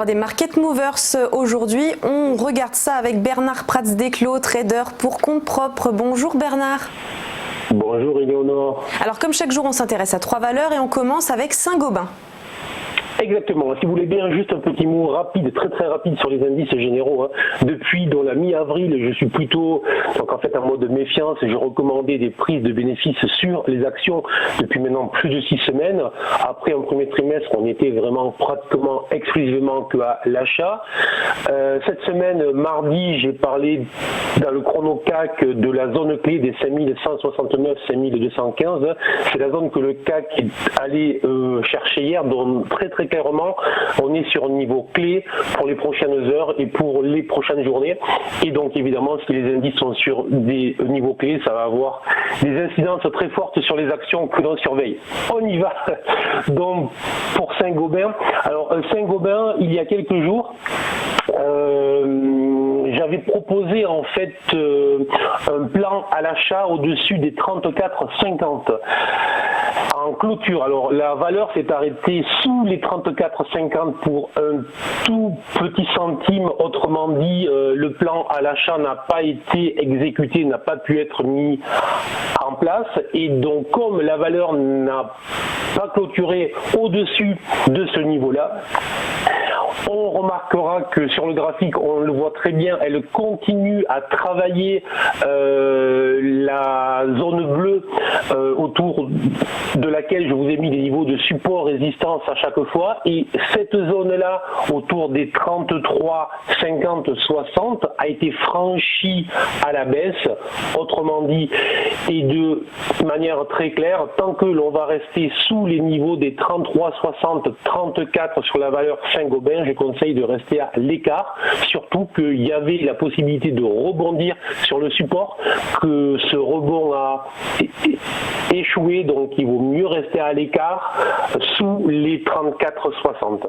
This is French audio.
des market movers aujourd'hui. On regarde ça avec Bernard Prats-Desclos, trader pour compte propre. Bonjour Bernard. Bonjour Éléonore. Alors comme chaque jour, on s'intéresse à 3 valeurs et on commence avec Saint-Gobain. Exactement. Si vous voulez bien, juste un petit mot rapide, très très rapide sur les indices généraux. Depuis la mi-avril, je suis plutôt en mode méfiance et je recommandais des prises de bénéfices sur les actions depuis maintenant plus de 6 semaines. Après un premier trimestre, on était vraiment pratiquement exclusivement que à l'achat. Cette semaine, mardi, j'ai parlé dans le chrono CAC de la zone clé des 5169, 5215. C'est la zone que le CAC est allé chercher hier, donc très très clairement, on est sur un niveau clé pour les prochaines heures et pour les prochaines journées. Et donc évidemment, si les indices sont sur des niveaux clés, ça va avoir des incidences très fortes sur les actions que l'on surveille. On y va. Donc pour Saint-Gobain, alors Saint-Gobain, il y a quelques jours, j'avais proposé en fait un plan à l'achat au-dessus des 34,50 en clôture. Alors la valeur s'est arrêtée sous les 34,50 pour un tout petit centime. Autrement dit, le plan à l'achat n'a pas été exécuté, n'a pas pu être mis en place. Et donc comme la valeur n'a pas clôturé au-dessus de ce niveau-là, on remarquera que sur le graphique, on le voit très bien, elle continue à travailler la zone bleue autour de laquelle je vous ai mis des niveaux de support résistance à chaque fois. Et cette zone-là, autour des 33, 50, 60, a été franchie à la baisse. Autrement dit, et de manière très claire, tant que l'on va rester sous les niveaux des 33, 60, 34 sur la valeur Saint-Gobain, je conseille de rester à l'écart, surtout qu'il y avait la possibilité de rebondir sur le support, que ce rebond a échoué, donc il vaut mieux rester à l'écart sous les 34,60.